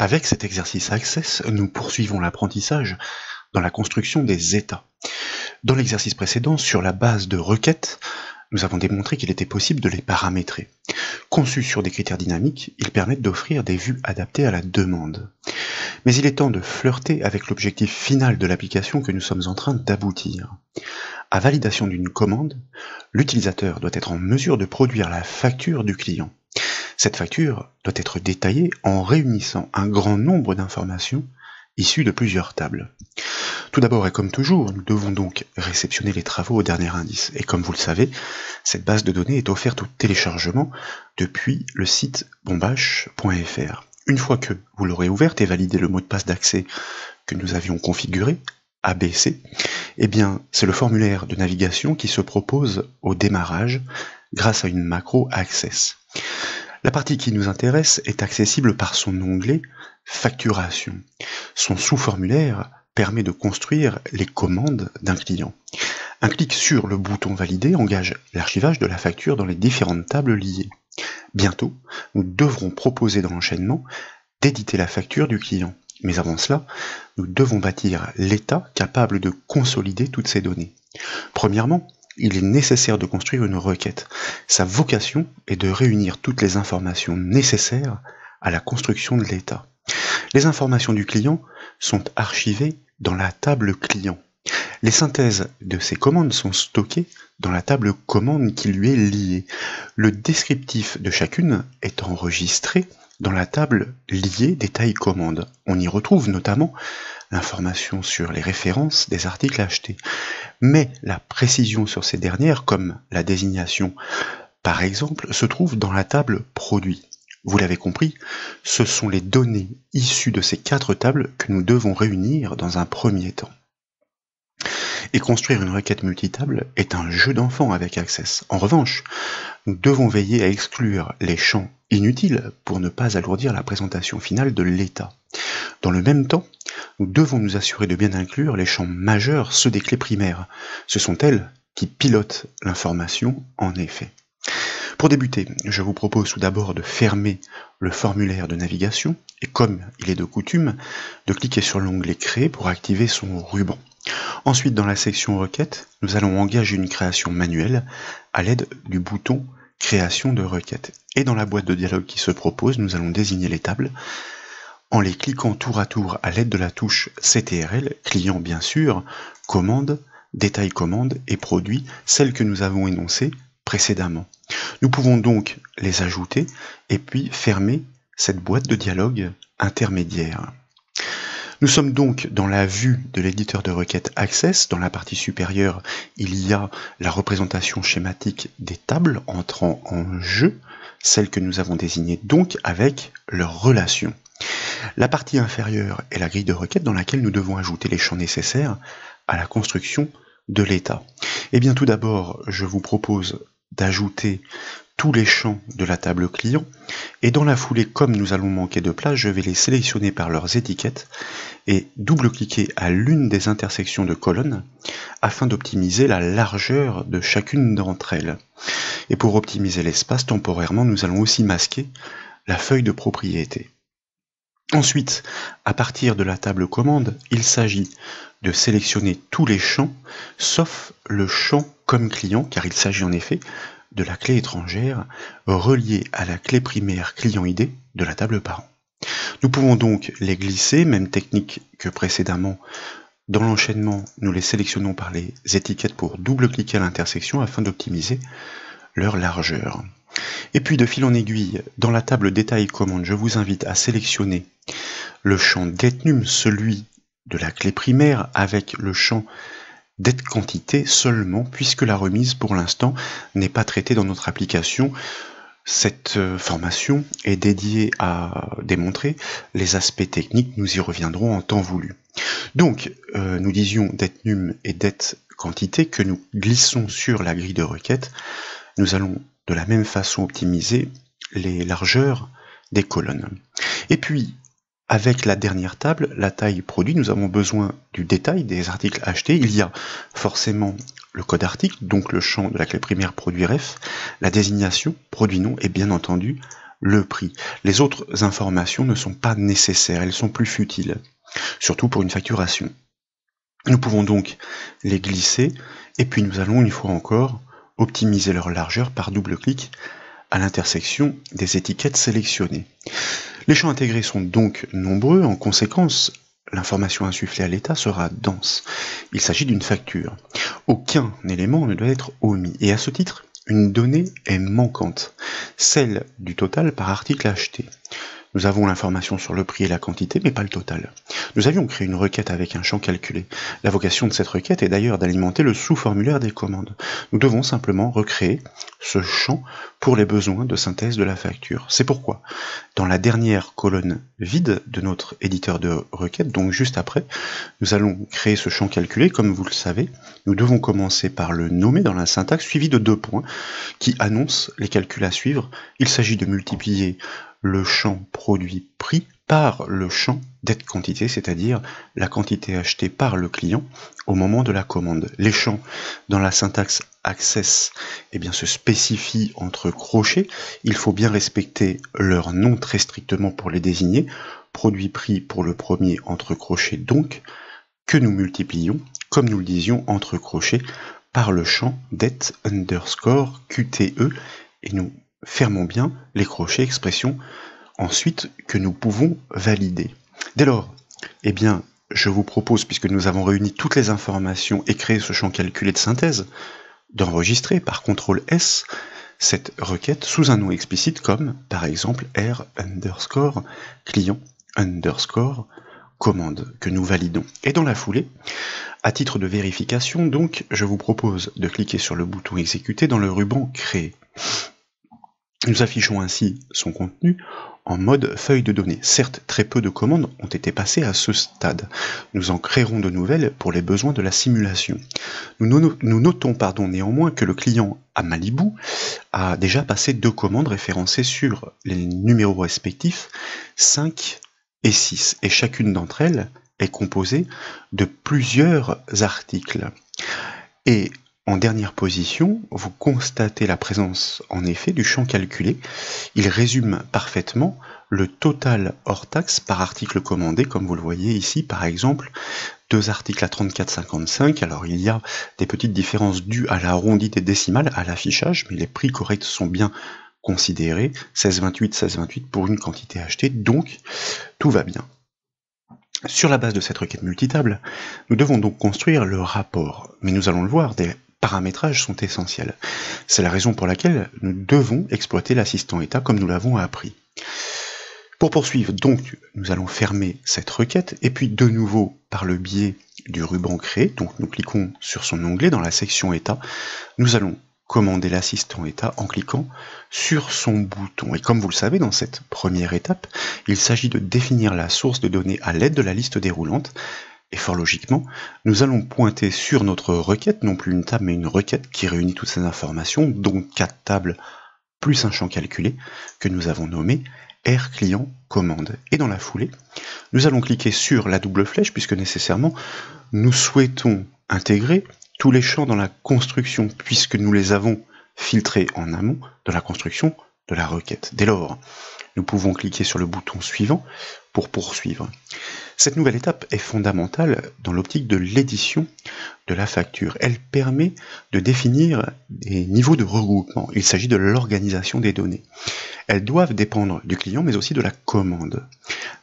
Avec cet exercice Access, nous poursuivons l'apprentissage dans la construction des états. Dans l'exercice précédent, sur la base de requêtes, nous avons démontré qu'il était possible de les paramétrer. Conçus sur des critères dynamiques, ils permettent d'offrir des vues adaptées à la demande. Mais il est temps de flirter avec l'objectif final de l'application que nous sommes en train d'aboutir. À validation d'une commande, l'utilisateur doit être en mesure de produire la facture du client. Cette facture doit être détaillée en réunissant un grand nombre d'informations issues de plusieurs tables. Tout d'abord et comme toujours, nous devons donc réceptionner les travaux au dernier indice. Et comme vous le savez, cette base de données est offerte au téléchargement depuis le site bombache.fr. Une fois que vous l'aurez ouverte et validé le mot de passe d'accès que nous avions configuré, ABC, eh bien, c'est le formulaire de navigation qui se propose au démarrage grâce à une macro Access. La partie qui nous intéresse est accessible par son onglet Facturation. Son sous-formulaire permet de construire les commandes d'un client. Un clic sur le bouton Valider engage l'archivage de la facture dans les différentes tables liées. Bientôt, nous devrons proposer dans l'enchaînement d'éditer la facture du client. Mais avant cela, nous devons bâtir l'état capable de consolider toutes ces données. Premièrement, il est nécessaire de construire une requête. Sa vocation est de réunir toutes les informations nécessaires à la construction de l'état. Les informations du client sont archivées dans la table client. Les synthèses de ces commandes sont stockées dans la table commande qui lui est liée. Le descriptif de chacune est enregistré dans la table liée détail commande. On y retrouve notamment l'information sur les références des articles achetés. Mais la précision sur ces dernières, comme la désignation par exemple, se trouve dans la table produit. Vous l'avez compris, ce sont les données issues de ces 4 tables que nous devons réunir dans un premier temps. Et construire une requête multitable est un jeu d'enfant avec Access. En revanche, nous devons veiller à exclure les champs inutiles pour ne pas alourdir la présentation finale de l'état. Dans le même temps, nous devons nous assurer de bien inclure les champs majeurs, ceux des clés primaires. Ce sont elles qui pilotent l'information en effet. Pour débuter, je vous propose tout d'abord de fermer le formulaire de navigation et comme il est de coutume, de cliquer sur l'onglet Créer pour activer son ruban. Ensuite, dans la section Requêtes, nous allons engager une création manuelle à l'aide du bouton Création de requête. Et dans la boîte de dialogue qui se propose, nous allons désigner les tables en les cliquant tour à tour à l'aide de la touche CTRL, client bien sûr, commande, détail commande et produit, celles que nous avons énoncées précédemment. Nous pouvons donc les ajouter et puis fermer cette boîte de dialogue intermédiaire. Nous sommes donc dans la vue de l'éditeur de requêtes Access. Dans la partie supérieure, il y a la représentation schématique des tables entrant en jeu, celles que nous avons désignées donc avec leurs relations. La partie inférieure est la grille de requête dans laquelle nous devons ajouter les champs nécessaires à la construction de l'état. Et bien tout d'abord, je vous propose d'ajouter tous les champs de la table client et dans la foulée, comme nous allons manquer de place, je vais les sélectionner par leurs étiquettes et double-cliquer à l'une des intersections de colonnes afin d'optimiser la largeur de chacune d'entre elles. Et pour optimiser l'espace temporairement, nous allons aussi masquer la feuille de propriété. Ensuite, à partir de la table commande, il s'agit de sélectionner tous les champs, sauf le champ comme client, car il s'agit en effet de la clé étrangère reliée à la clé primaire client ID de la table parent. Nous pouvons donc les glisser, même technique que précédemment. Dans l'enchaînement, nous les sélectionnons par les étiquettes pour double-cliquer à l'intersection afin d'optimiser leur largeur. Et puis de fil en aiguille, dans la table détail commande, je vous invite à sélectionner le champ getNum, celui de la clé primaire, avec le champ getQuantité seulement, puisque la remise pour l'instant n'est pas traitée dans notre application. Cette formation est dédiée à démontrer les aspects techniques, nous y reviendrons en temps voulu. Donc, nous disions getNum et getQuantité que nous glissons sur la grille de requête. Nous allons de la même façon optimiser les largeurs des colonnes. Et puis, avec la dernière table, la taille produit, nous avons besoin du détail des articles achetés. Il y a forcément le code article, donc le champ de la clé primaire produit ref, la désignation produit nom et bien entendu le prix. Les autres informations ne sont pas nécessaires, elles sont plus futiles, surtout pour une facturation. Nous pouvons donc les glisser, et puis nous allons une fois encore optimiser leur largeur par double-clic à l'intersection des étiquettes sélectionnées. Les champs intégrés sont donc nombreux, en conséquence, l'information insufflée à l'état sera dense. Il s'agit d'une facture. Aucun élément ne doit être omis, et à ce titre, une donnée est manquante, celle du total par article acheté. Nous avons l'information sur le prix et la quantité, mais pas le total. Nous avions créé une requête avec un champ calculé. La vocation de cette requête est d'ailleurs d'alimenter le sous-formulaire des commandes. Nous devons simplement recréer ce champ pour les besoins de synthèse de la facture. C'est pourquoi, dans la dernière colonne vide de notre éditeur de requête, donc juste après, nous allons créer ce champ calculé. Comme vous le savez, nous devons commencer par le nommer dans la syntaxe, suivi de 2 points qui annoncent les calculs à suivre. Il s'agit de multiplier le champ produit prix par le champ dette quantité, c'est-à-dire la quantité achetée par le client au moment de la commande. Les champs dans la syntaxe access se spécifient entre crochets. Il faut bien respecter leur nom très strictement pour les désigner. Produit prix pour le premier entre crochets donc, que nous multiplions, comme nous le disions, entre crochets par le champ dette underscore QTE, et nous fermons bien les crochets expression ensuite que nous pouvons valider. Dès lors, je vous propose, puisque nous avons réuni toutes les informations et créé ce champ calculé de synthèse, d'enregistrer par CTRL S cette requête sous un nom explicite comme, par exemple, R underscore client underscore commande, que nous validons. Et dans la foulée, à titre de vérification, donc, je vous propose de cliquer sur le bouton exécuter dans le ruban créer. Nous affichons ainsi son contenu en mode feuille de données. Certes, très peu de commandes ont été passées à ce stade. Nous en créerons de nouvelles pour les besoins de la simulation. Nous notons néanmoins que le client à Malibu a déjà passé 2 commandes référencées sur les numéros respectifs 5 et 6, et chacune d'entre elles est composée de plusieurs articles. Et en dernière position, vous constatez la présence en effet du champ calculé. Il résume parfaitement le total hors taxe par article commandé, comme vous le voyez ici, par exemple, 2 articles à 34,55. Alors il y a des petites différences dues à l'arrondi des décimales, à l'affichage, mais les prix corrects sont bien considérés, 16,28, 16,28 pour une quantité achetée, donc tout va bien. Sur la base de cette requête multitable, nous devons donc construire le rapport, mais nous allons le voir, des paramétrages sont essentiels. C'est la raison pour laquelle nous devons exploiter l'assistant état comme nous l'avons appris. Pour poursuivre, donc, nous allons fermer cette requête, et puis de nouveau, par le biais du ruban créé, donc nous cliquons sur son onglet dans la section état, nous allons commander l'assistant état en cliquant sur son bouton. Et comme vous le savez, dans cette première étape, il s'agit de définir la source de données à l'aide de la liste déroulante. Et fort logiquement, nous allons pointer sur notre requête, non plus une table, mais une requête qui réunit toutes ces informations, donc 4 tables plus un champ calculé que nous avons nommé R client commande. Et dans la foulée, nous allons cliquer sur la double flèche, puisque nécessairement, nous souhaitons intégrer tous les champs dans la construction, puisque nous les avons filtrés en amont de la construction de la requête. Dès lors, nous pouvons cliquer sur le bouton suivant pour poursuivre. Cette nouvelle étape est fondamentale dans l'optique de l'édition de la facture. Elle permet de définir des niveaux de regroupement. Il s'agit de l'organisation des données. Elles doivent dépendre du client, mais aussi de la commande.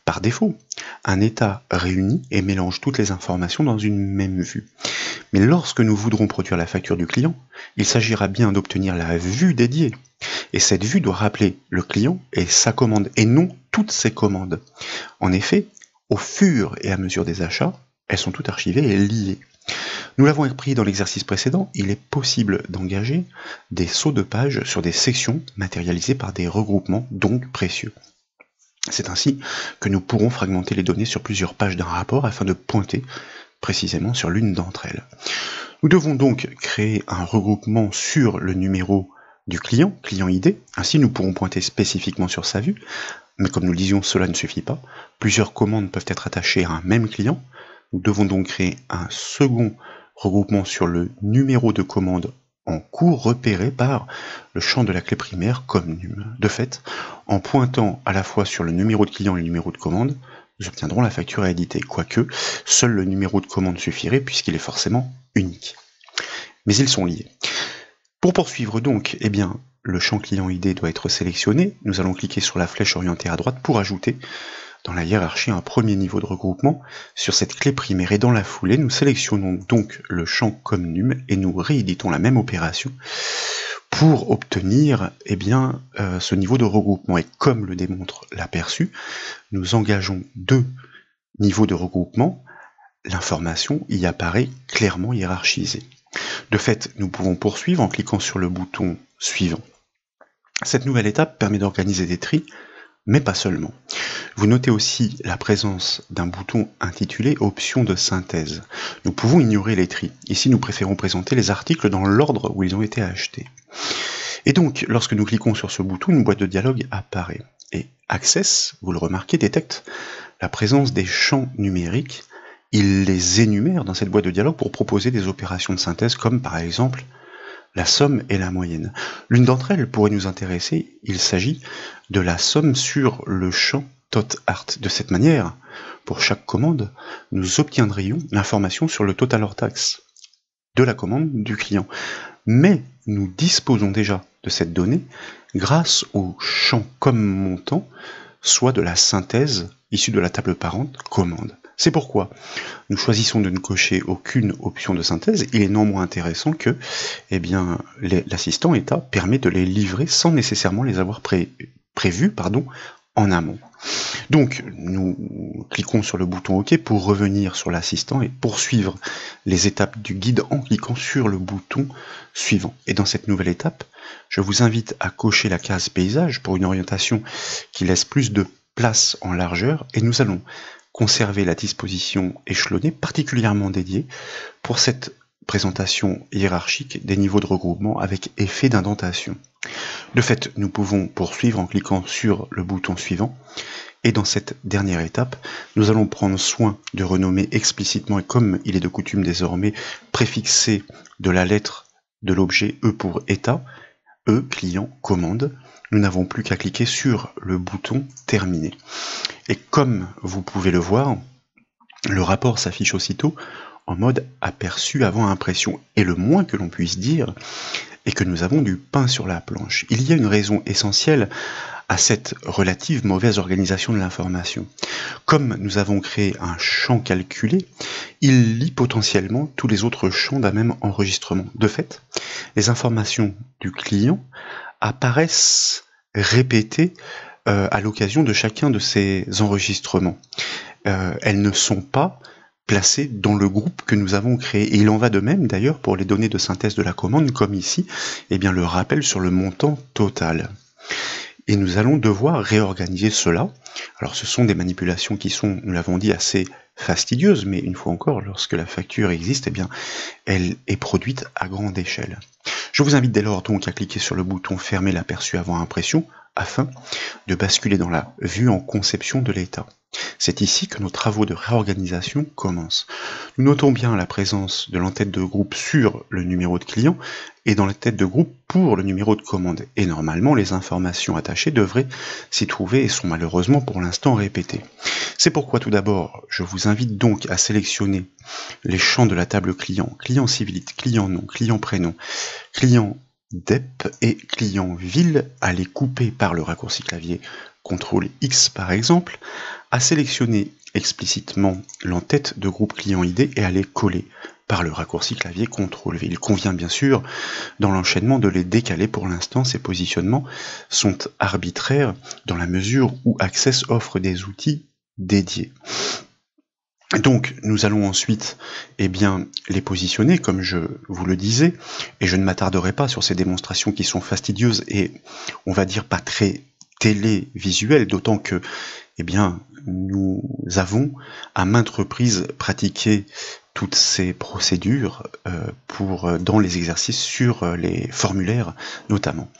Par défaut, un état réunit et mélange toutes les informations dans une même vue. Mais lorsque nous voudrons produire la facture du client, il s'agira bien d'obtenir la vue dédiée. Et cette vue doit rappeler le client et sa commande, et non toutes ses commandes. En effet, au fur et à mesure des achats, elles sont toutes archivées et liées. Nous l'avons appris dans l'exercice précédent, il est possible d'engager des sauts de page sur des sections matérialisées par des regroupements, donc précieux. C'est ainsi que nous pourrons fragmenter les données sur plusieurs pages d'un rapport afin de pointer précisément sur l'une d'entre elles. Nous devons donc créer un regroupement sur le numéro du client, client ID, ainsi nous pourrons pointer spécifiquement sur sa vue, mais comme nous le disions, cela ne suffit pas. Plusieurs commandes peuvent être attachées à un même client. Nous devons donc créer un second regroupement sur le numéro de commande en cours repérés par le champ de la clé primaire comme num. De fait, en pointant à la fois sur le numéro de client et le numéro de commande, nous obtiendrons la facture à éditer, quoique seul le numéro de commande suffirait puisqu'il est forcément unique. Mais ils sont liés. Pour poursuivre donc, eh bien, le champ client ID doit être sélectionné. Nous allons cliquer sur la flèche orientée à droite pour ajouter dans la hiérarchie un premier niveau de regroupement sur cette clé primaire. Et dans la foulée, nous sélectionnons donc le champ comme num et nous rééditons la même opération pour obtenir eh bien, ce niveau de regroupement. Et comme le démontre l'aperçu, nous engageons deux niveaux de regroupement. L'information y apparaît clairement hiérarchisée. De fait, nous pouvons poursuivre en cliquant sur le bouton suivant. Cette nouvelle étape permet d'organiser des tris, mais pas seulement. Vous notez aussi la présence d'un bouton intitulé Options de synthèse. Nous pouvons ignorer les tris. Ici, nous préférons présenter les articles dans l'ordre où ils ont été achetés. Et donc, lorsque nous cliquons sur ce bouton, une boîte de dialogue apparaît. Et Access, vous le remarquez, détecte la présence des champs numériques. Il les énumère dans cette boîte de dialogue pour proposer des opérations de synthèse comme par exemple la somme et la moyenne. L'une d'entre elles pourrait nous intéresser, il s'agit de la somme sur le champ TOTART. De cette manière, pour chaque commande, nous obtiendrions l'information sur le total hors taxe de la commande du client. Mais nous disposons déjà de cette donnée grâce au champ comme montant, soit de la synthèse issue de la table parente commande. C'est pourquoi nous choisissons de ne cocher aucune option de synthèse. Il est néanmoins intéressant que eh l'assistant état permet de les livrer sans nécessairement les avoir prévus en amont. Donc nous cliquons sur le bouton OK pour revenir sur l'assistant et poursuivre les étapes du guide en cliquant sur le bouton suivant. Et dans cette nouvelle étape, je vous invite à cocher la case paysage pour une orientation qui laisse plus de place en largeur, et nous allons conserver la disposition échelonnée particulièrement dédiée pour cette présentation hiérarchique des niveaux de regroupement avec effet d'indentation. De fait, nous pouvons poursuivre en cliquant sur le bouton suivant, et dans cette dernière étape, nous allons prendre soin de renommer explicitement, et comme il est de coutume désormais, préfixer de la lettre de l'objet E pour état, E, client, commande. Nous n'avons plus qu'à cliquer sur le bouton terminer. Et comme vous pouvez le voir, le rapport s'affiche aussitôt en mode aperçu avant impression. Et le moins que l'on puisse dire est que nous avons du pain sur la planche. Il y a une raison essentielle à cette relative mauvaise organisation de l'information. Comme nous avons créé un champ calculé, il lit potentiellement tous les autres champs d'un même enregistrement. De fait, les informations du client apparaissent répétées à l'occasion de chacun de ces enregistrements. Elles ne sont pas placées dans le groupe que nous avons créé. Et il en va de même d'ailleurs pour les données de synthèse de la commande, comme ici, le rappel sur le montant total. Et nous allons devoir réorganiser cela. Alors ce sont des manipulations qui sont, nous l'avons dit, assez fastidieuses, mais une fois encore, lorsque la facture existe, elle est produite à grande échelle. Je vous invite dès lors donc à cliquer sur le bouton fermer l'aperçu avant impression, afin de basculer dans la vue en conception de l'état. C'est ici que nos travaux de réorganisation commencent. Nous notons bien la présence de l'entête de groupe sur le numéro de client et dans la tête de groupe pour le numéro de commande. Et normalement, les informations attachées devraient s'y trouver et sont malheureusement pour l'instant répétées. C'est pourquoi tout d'abord, je vous invite donc à sélectionner les champs de la table client, client civilite, client nom, client prénom, client DEP et client ville, à les couper par le raccourci clavier CTRL X par exemple, à sélectionner explicitement l'entête de groupe client ID et à les coller par le raccourci clavier CTRL V. Il convient bien sûr dans l'enchaînement de les décaler. Pour l'instant, ces positionnements sont arbitraires dans la mesure où Access offre des outils dédiés. Donc nous allons ensuite les positionner comme je vous le disais, et je ne m'attarderai pas sur ces démonstrations qui sont fastidieuses et on va dire pas très télévisuelles, d'autant que nous avons à maintes reprises pratiqué toutes ces procédures dans les exercices sur les formulaires notamment.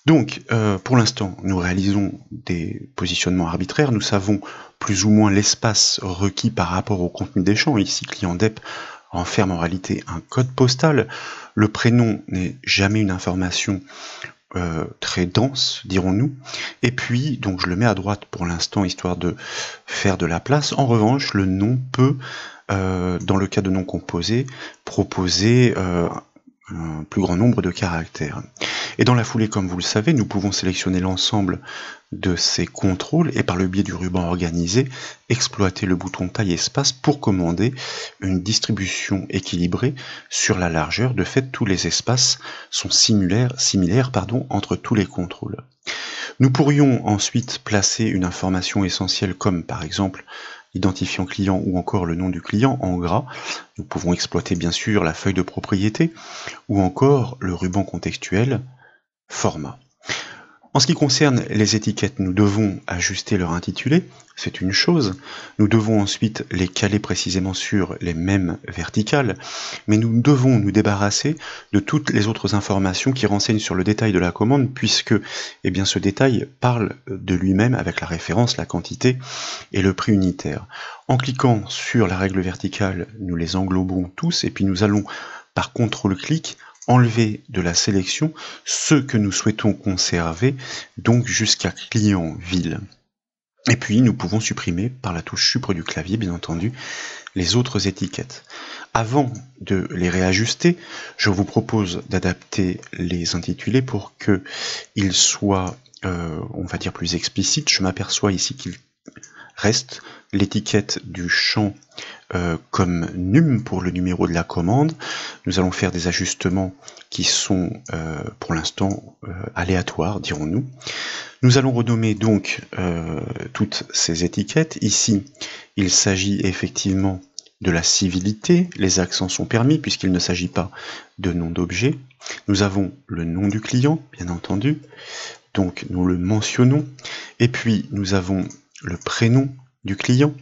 Donc, pour l'instant, nous réalisons des positionnements arbitraires, nous savons plus ou moins l'espace requis par rapport au contenu des champs, ici client DEP renferme en réalité un code postal. Le prénom n'est jamais une information très dense, dirons-nous. Et puis, donc je le mets à droite pour l'instant, histoire de faire de la place. En revanche, le nom peut, dans le cas de nom composé, proposer un plus grand nombre de caractères. Et dans la foulée, comme vous le savez, nous pouvons sélectionner l'ensemble de ces contrôles et par le biais du ruban organisé, exploiter le bouton taille espace pour commander une distribution équilibrée sur la largeur. De fait, tous les espaces sont similaires entre tous les contrôles. Nous pourrions ensuite placer une information essentielle comme par exemple l'identifiant client ou encore le nom du client en gras. Nous pouvons exploiter bien sûr la feuille de propriété ou encore le ruban contextuel format. En ce qui concerne les étiquettes, nous devons ajuster leur intitulé, c'est une chose. Nous devons ensuite les caler précisément sur les mêmes verticales, mais nous devons nous débarrasser de toutes les autres informations qui renseignent sur le détail de la commande, puisque eh bien, ce détail parle de lui-même avec la référence, la quantité et le prix unitaire. En cliquant sur la règle verticale, nous les englobons tous, et puis nous allons, par contrôle-clic, enlever de la sélection ce que nous souhaitons conserver, donc jusqu'à client ville. Et puis nous pouvons supprimer par la touche Supre du clavier, bien entendu, les autres étiquettes. Avant de les réajuster, je vous propose d'adapter les intitulés pour qu'ils soient, on va dire, plus explicites. Je m'aperçois ici qu'il reste l'étiquette du champ comme num pour le numéro de la commande. Nous allons faire des ajustements qui sont pour l'instant aléatoires, dirons-nous. Nous allons renommer donc toutes ces étiquettes. Ici, il s'agit effectivement de la civilité. Les accents sont permis puisqu'il ne s'agit pas de nom d'objet. Nous avons le nom du client, bien entendu. Donc nous le mentionnons. Et puis nous avons le prénom du client,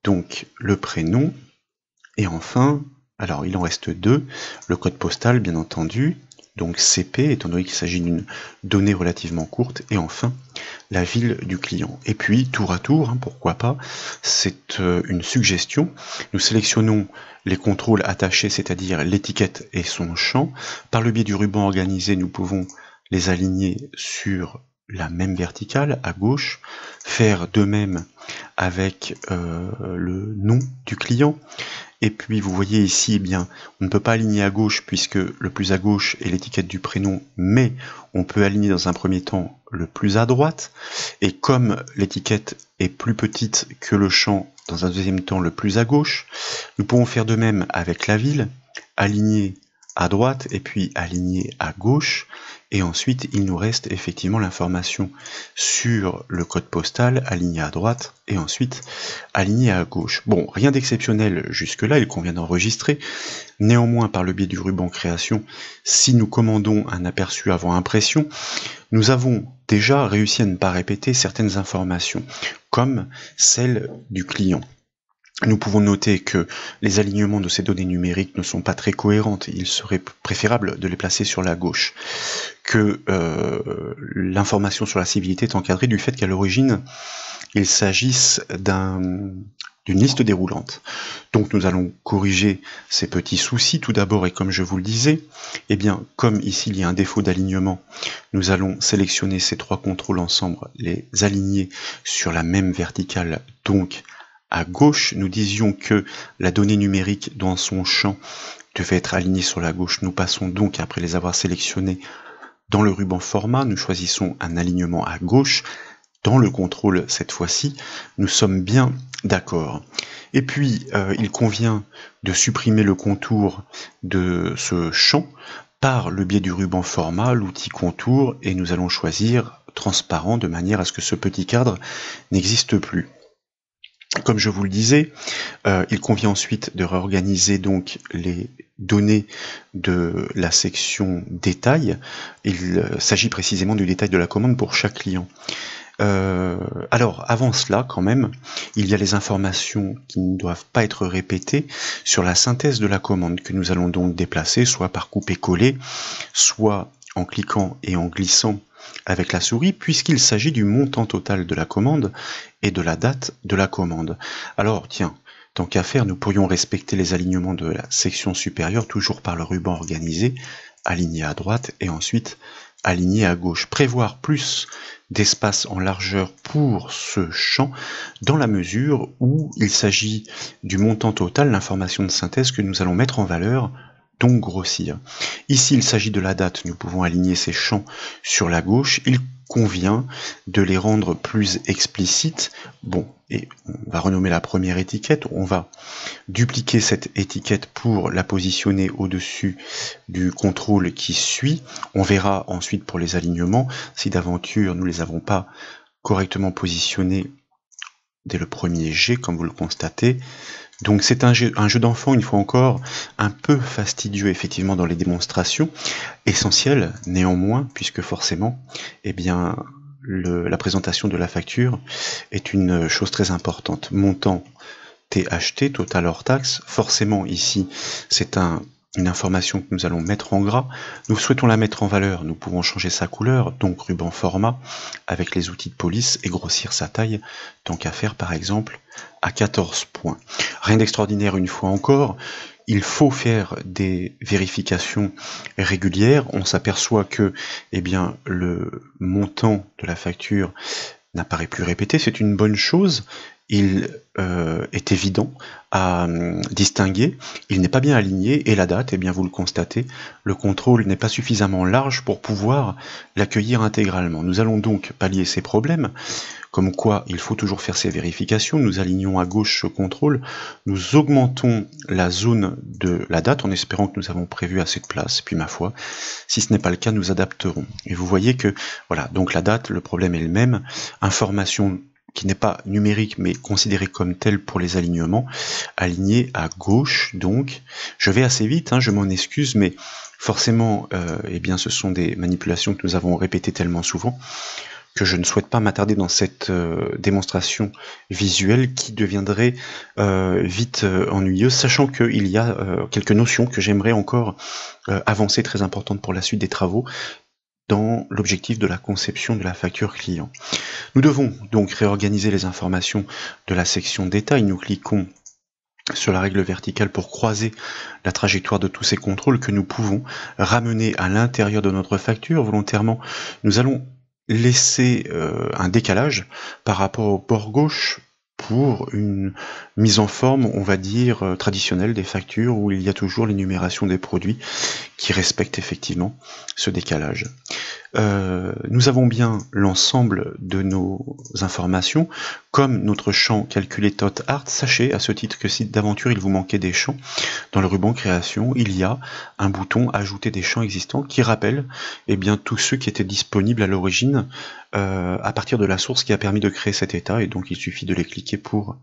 donc le prénom, et enfin, alors il en reste deux, le code postal bien entendu, donc CP, étant donné qu'il s'agit d'une donnée relativement courte, et enfin la ville du client. Et puis tour à tour, pourquoi pas, c'est une suggestion, nous sélectionnons les contrôles attachés, c'est-à-dire l'étiquette et son champ. Par le biais du ruban organisé, nous pouvons les aligner sur la même verticale à gauche, faire de même avec le nom du client. Et puis vous voyez ici, eh bien, on ne peut pas aligner à gauche puisque le plus à gauche est l'étiquette du prénom, mais on peut aligner dans un premier temps le plus à droite. Et comme l'étiquette est plus petite que le champ, dans un deuxième temps le plus à gauche, nous pouvons faire de même avec la ville, aligner à droite et puis aligner à gauche. Et ensuite, il nous reste effectivement l'information sur le code postal, aligné à droite, et ensuite aligné à gauche. Bon, rien d'exceptionnel jusque-là, il convient d'enregistrer. Néanmoins, par le biais du ruban création, si nous commandons un aperçu avant impression, nous avons déjà réussi à ne pas répéter certaines informations, comme celle du client. Nous pouvons noter que les alignements de ces données numériques ne sont pas très cohérentes. Il serait préférable de les placer sur la gauche. Que l'information sur la civilité est encadrée du fait qu'à l'origine, il s'agisse d'une liste déroulante. Donc nous allons corriger ces petits soucis tout d'abord, et comme je vous le disais, eh bien, comme ici il y a un défaut d'alignement, nous allons sélectionner ces trois contrôles ensemble, les aligner sur la même verticale, donc à gauche. Nous disions que la donnée numérique dans son champ devait être alignée sur la gauche. Nous passons donc, après les avoir sélectionnés, dans le ruban format, nous choisissons un alignement à gauche. Dans le contrôle, cette fois-ci, nous sommes bien d'accord. Et puis, il convient de supprimer le contour de ce champ par le biais du ruban format, l'outil contour, et nous allons choisir transparent de manière à ce que ce petit cadre n'existe plus. Comme je vous le disais, il convient ensuite de réorganiser donc les données de la section détail. Il s'agit précisément du détail de la commande pour chaque client. Alors, avant cela, quand même, il y a les informations qui ne doivent pas être répétées sur la synthèse de la commande, que nous allons donc déplacer, soit par couper-coller, soit en cliquant et en glissant avec la souris, puisqu'il s'agit du montant total de la commande et de la date de la commande. Alors, tiens, Tant qu'à faire, nous pourrions respecter les alignements de la section supérieure, toujours par le ruban organisé, aligné à droite et ensuite aligné à gauche. Prévoir plus d'espace en largeur pour ce champ dans la mesure où il s'agit du montant total, l'information de synthèse que nous allons mettre en valeur, donc grossir. Ici, il s'agit de la date. Nous pouvons aligner ces champs sur la gauche. Il convient de les rendre plus explicites. Bon, et on va renommer la première étiquette. On va dupliquer cette étiquette pour la positionner au-dessus du contrôle qui suit. On verra ensuite pour les alignements, si d'aventure nous ne les avons pas correctement positionnés dès le premier jet, comme vous le constatez. Donc c'est un jeu d'enfant, une fois encore, un peu fastidieux effectivement dans les démonstrations, essentiel néanmoins, puisque forcément, eh bien, la présentation de la facture est une chose très importante. Montant THT, total hors taxe, forcément ici c'est une information que nous allons mettre en gras. Nous souhaitons la mettre en valeur, nous pouvons changer sa couleur, donc ruban format, avec les outils de police et grossir sa taille, tant qu'à faire par exemple à 14 points. Rien d'extraordinaire une fois encore, il faut faire des vérifications régulières. On s'aperçoit que eh bien, le montant de la facture n'apparaît plus répété, c'est une bonne chose. Il est évident à distinguer, il n'est pas bien aligné, et la date, eh bien vous le constatez, le contrôle n'est pas suffisamment large pour pouvoir l'accueillir intégralement. Nous allons donc pallier ces problèmes, comme quoi il faut toujours faire ces vérifications. Nous alignons à gauche ce contrôle, nous augmentons la zone de la date en espérant que nous avons prévu assez de place, puis ma foi, si ce n'est pas le cas, nous adapterons. Et vous voyez que, voilà, donc la date, le problème est le même, information qui n'est pas numérique mais considéré comme tel pour les alignements, aligné à gauche. Donc je vais assez vite, je m'en excuse, mais forcément eh bien ce sont des manipulations que nous avons répétées tellement souvent que je ne souhaite pas m'attarder dans cette démonstration visuelle qui deviendrait vite ennuyeuse, sachant qu'il y a quelques notions que j'aimerais encore avancer, très importantes pour la suite des travaux, dans l'objectif de la conception de la facture client. Nous devons donc réorganiser les informations de la section détail. Nous cliquons sur la règle verticale pour croiser la trajectoire de tous ces contrôles que nous pouvons ramener à l'intérieur de notre facture. Volontairement, nous allons laisser un décalage par rapport au bord gauche pour une mise en forme, on va dire, traditionnelle des factures où il y a toujours l'énumération des produits qui respectent effectivement ce décalage. Nous avons bien l'ensemble de nos informations, comme notre champ calculé tot art. Sachez à ce titre que si d'aventure il vous manquait des champs, dans le ruban création, il y a un bouton ajouter des champs existants qui rappelle eh bien, tous ceux qui étaient disponibles à l'origine à partir de la source qui a permis de créer cet état, et donc il suffit de les cliquer pour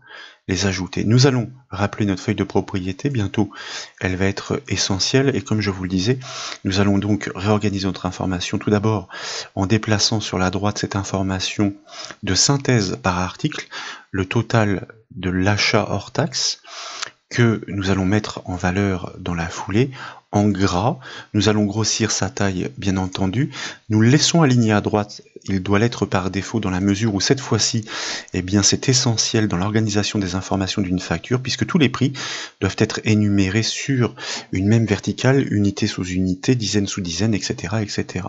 les ajouter. Nous allons rappeler notre feuille de propriété, bientôt elle va être essentielle, et comme je vous le disais, nous allons donc réorganiser notre information tout d'abord en déplaçant sur la droite cette information de synthèse par article, le total de l'achat hors taxe, que nous allons mettre en valeur dans la foulée, en gras. Nous allons grossir sa taille, bien entendu. Nous le laissons aligné à droite, il doit l'être par défaut dans la mesure où cette fois-ci, eh bien, c'est essentiel dans l'organisation des informations d'une facture, puisque tous les prix doivent être énumérés sur une même verticale, unité sous unité, dizaine sous dizaine, etc., etc.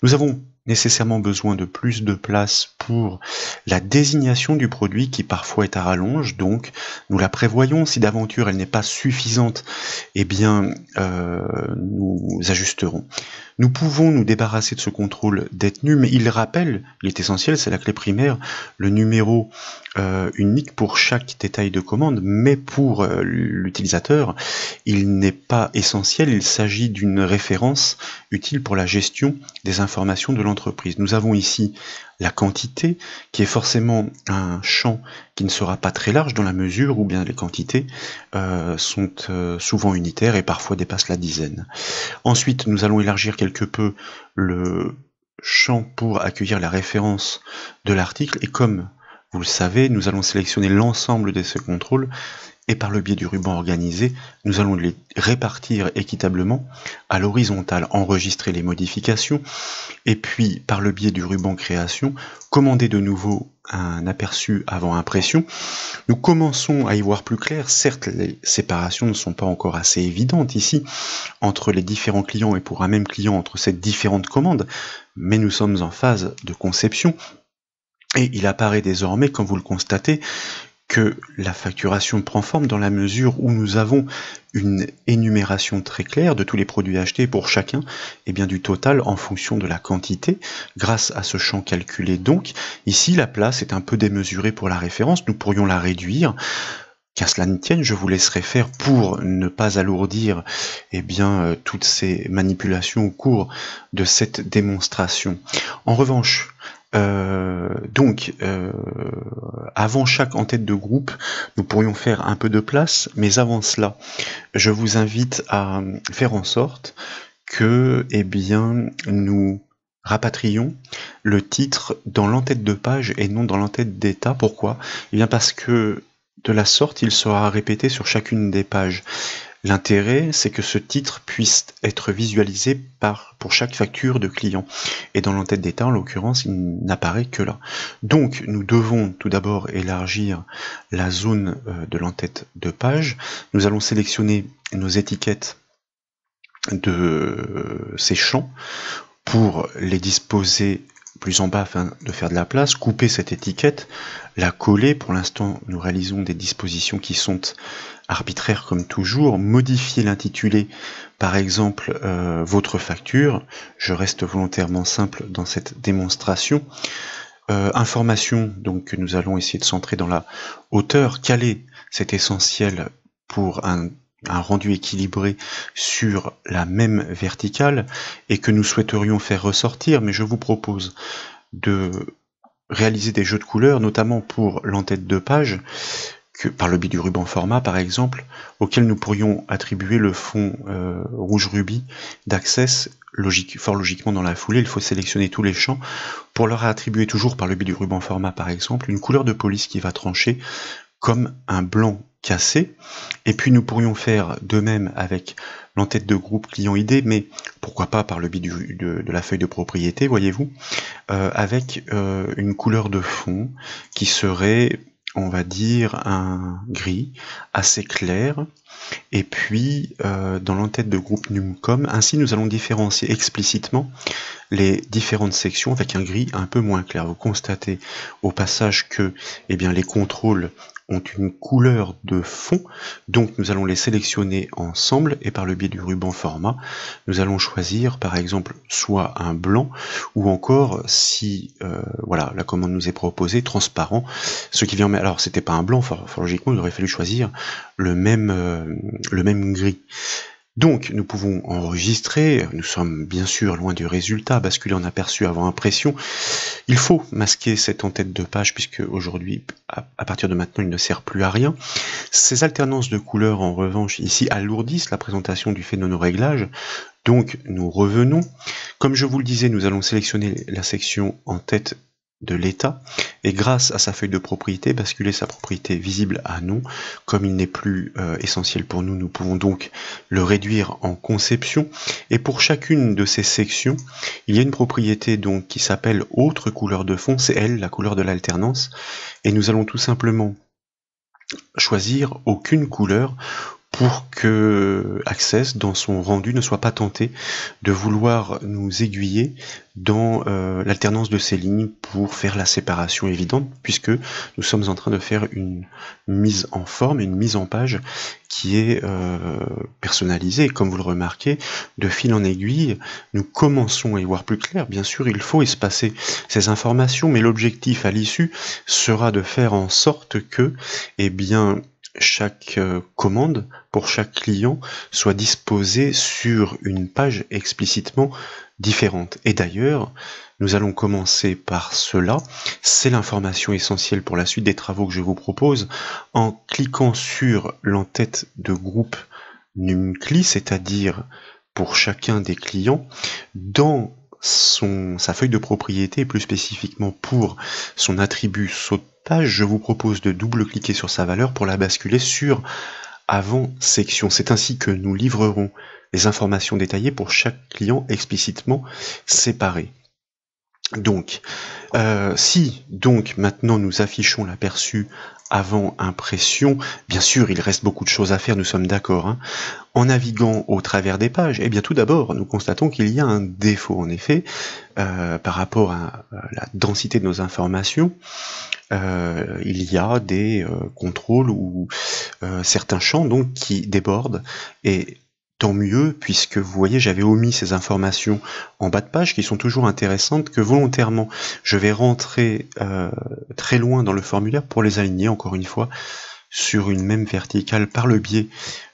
Nous avons nécessairement besoin de plus de place pour la désignation du produit qui parfois est à rallonge, donc nous la prévoyons. Si d'aventure elle n'est pas suffisante, eh bien nous ajusterons. Nous pouvons nous débarrasser de ce contrôle détenu, mais il rappelle, il est essentiel, c'est la clé primaire, le numéro unique pour chaque détail de commande, mais pour l'utilisateur, il n'est pas essentiel, il s'agit d'une référence utile pour la gestion des informations de l'entreprise. Nous avons ici la quantité, qui est forcément un champ qui ne sera pas très large dans la mesure où bien les quantités sont souvent unitaires et parfois dépassent la dizaine. Ensuite, nous allons élargir quelque peu le champ pour accueillir la référence de l'article, et comme vous le savez, nous allons sélectionner l'ensemble de ces contrôles Et par le biais du ruban organisé, nous allons les répartir équitablement à l'horizontale, enregistrer les modifications, et puis par le biais du ruban création, commander de nouveau un aperçu avant impression. Nous commençons à y voir plus clair. Certes, les séparations ne sont pas encore assez évidentes ici, entre les différents clients et pour un même client, entre ces différentes commandes, mais nous sommes en phase de conception, et il apparaît désormais, comme vous le constatez, que la facturation prend forme dans la mesure où nous avons une énumération très claire de tous les produits achetés pour chacun, et bien du total en fonction de la quantité, grâce à ce champ calculé. Donc, ici, la place est un peu démesurée pour la référence, nous pourrions la réduire. Qu'à cela ne tienne, je vous laisserai faire pour ne pas alourdir toutes ces manipulations au cours de cette démonstration. En revanche, avant chaque en-tête de groupe, nous pourrions faire un peu de place, mais avant cela, je vous invite à faire en sorte que nous rapatrions le titre dans l'en-tête de page et non dans l'en-tête d'état. Pourquoi? Parce que de la sorte, il sera répété sur chacune des pages. L'intérêt, c'est que ce titre puisse être visualisé pour chaque facture de client. Et dans l'en-tête d'état, en l'occurrence, il n'apparaît que là. Donc, nous devons tout d'abord élargir la zone de l'en-tête de page. Nous allons sélectionner nos étiquettes de ces champs pour les disposer plus en bas afin de faire de la place, couper cette étiquette, la coller. Pour l'instant, nous réalisons des dispositions qui sont arbitraires comme toujours, modifier l'intitulé, par exemple votre facture, je reste volontairement simple dans cette démonstration. Information, donc nous allons essayer de centrer dans la hauteur, caler, c'est essentiel pour un rendu équilibré sur la même verticale et que nous souhaiterions faire ressortir, mais je vous propose de réaliser des jeux de couleurs, notamment pour l'en-tête de page, par le biais du ruban format par exemple, auquel nous pourrions attribuer le fond rouge rubis d'Access. Fort logiquement dans la foulée, il faut sélectionner tous les champs pour leur attribuer toujours par le biais du ruban format par exemple une couleur de police qui va trancher comme un blanc cassé. Et puis nous pourrions faire de même avec l'en-tête de groupe client ID, mais pourquoi pas par le biais de la feuille de propriété, voyez-vous, avec une couleur de fond qui serait, on va dire, un gris assez clair. Et puis dans l'en-tête de groupe Numcom, ainsi nous allons différencier explicitement les différentes sections avec un gris un peu moins clair. Vous constatez au passage que les contrôles ont une couleur de fond, donc nous allons les sélectionner ensemble et par le biais du ruban format, nous allons choisir par exemple soit un blanc ou encore si la commande nous est proposée transparent, ce qui vient. Alors c'était pas un blanc, fort logiquement il aurait fallu choisir le même gris. Donc nous pouvons enregistrer, nous sommes bien sûr loin du résultat, basculer en aperçu avant impression. Il faut masquer cette en-tête de page puisque aujourd'hui, à partir de maintenant, il ne sert plus à rien. Ces alternances de couleurs en revanche ici alourdissent la présentation du fait de nos réglages. Donc nous revenons. Comme je vous le disais, nous allons sélectionner la section en tête de l'état et grâce à sa feuille de propriété basculer sa propriété visible à non. Comme il n'est plus essentiel pour nous, nous pouvons donc le réduire en conception et pour chacune de ces sections il y a une propriété donc qui s'appelle autre couleur de fond, c'est elle la couleur de l'alternance et nous allons tout simplement choisir aucune couleur pour que Access, dans son rendu, ne soit pas tenté de vouloir nous aiguiller dans l'alternance de ces lignes pour faire la séparation évidente, puisque nous sommes en train de faire une mise en forme, une mise en page qui est personnalisée. Comme vous le remarquez, de fil en aiguille, nous commençons à y voir plus clair. Bien sûr, il faut espacer ces informations, mais l'objectif à l'issue sera de faire en sorte que, chaque commande pour chaque client soit disposée sur une page explicitement différente. Et d'ailleurs, nous allons commencer par cela. C'est l'information essentielle pour la suite des travaux que je vous propose. En cliquant sur l'en-tête de groupe NumCli, c'est-à-dire pour chacun des clients, dans sa feuille de propriété, et plus spécifiquement pour son attribut saut de page, je vous propose de double-cliquer sur sa valeur pour la basculer sur avant section. C'est ainsi que nous livrerons les informations détaillées pour chaque client explicitement séparées. Donc, si donc maintenant nous affichons l'aperçu avant impression, bien sûr il reste beaucoup de choses à faire, nous sommes d'accord, hein. En naviguant au travers des pages, eh bien tout d'abord nous constatons qu'il y a un défaut en effet par rapport à la densité de nos informations. Il y a des contrôles ou certains champs donc qui débordent, et tant mieux, puisque vous voyez, j'avais omis ces informations en bas de page qui sont toujours intéressantes, que volontairement je vais rentrer très loin dans le formulaire pour les aligner, encore une fois, sur une même verticale par le biais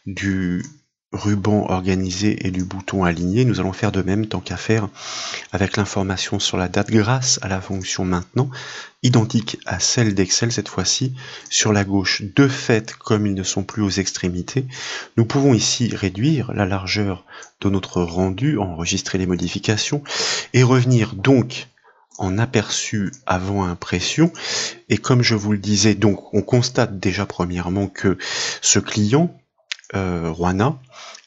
du ruban organisé et du bouton aligné. Nous allons faire de même, tant qu'à faire, avec l'information sur la date grâce à la fonction maintenant, identique à celle d'Excel cette fois-ci, sur la gauche. De fait, comme ils ne sont plus aux extrémités, nous pouvons ici réduire la largeur de notre rendu, enregistrer les modifications, et revenir donc en aperçu avant impression. Et comme je vous le disais, donc on constate déjà premièrement que ce client, Ruana,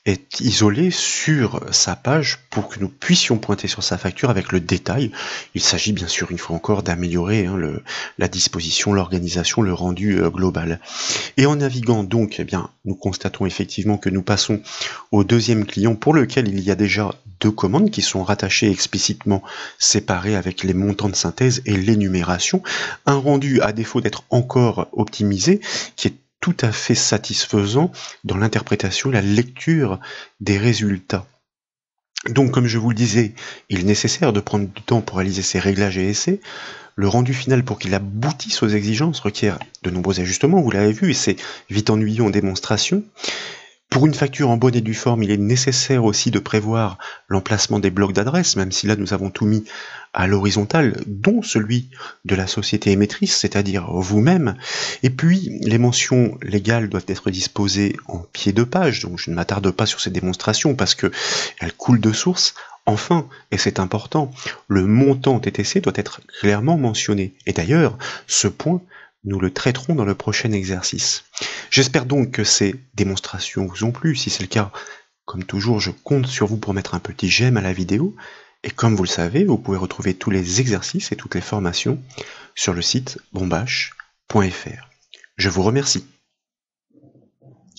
est isolé sur sa page pour que nous puissions pointer sur sa facture avec le détail. Il s'agit bien sûr une fois encore d'améliorer la disposition, l'organisation, le rendu global. Et en naviguant donc, eh bien, nous constatons effectivement que nous passons au deuxième client pour lequel il y a déjà deux commandes qui sont rattachées explicitement séparées avec les montants de synthèse et l'énumération. Un rendu à défaut d'être encore optimisé qui est tout à fait satisfaisant dans l'interprétation et la lecture des résultats. Donc, comme je vous le disais, il est nécessaire de prendre du temps pour réaliser ces réglages et essais. Le rendu final, pour qu'il aboutisse aux exigences, requiert de nombreux ajustements, vous l'avez vu, et c'est vite ennuyeux en démonstration. Pour une facture en bonne et due forme, il est nécessaire aussi de prévoir l'emplacement des blocs d'adresse, même si là nous avons tout mis à l'horizontale, dont celui de la société émettrice, c'est-à-dire vous-même. Et puis, les mentions légales doivent être disposées en pied de page, donc je ne m'attarde pas sur ces démonstrations parce que elles coulent de source. Enfin, et c'est important, le montant TTC doit être clairement mentionné. Et d'ailleurs, ce point, nous le traiterons dans le prochain exercice. J'espère donc que ces démonstrations vous ont plu. Si c'est le cas, comme toujours, je compte sur vous pour mettre un petit j'aime à la vidéo. Et comme vous le savez, vous pouvez retrouver tous les exercices et toutes les formations sur le site bombache.fr. Je vous remercie.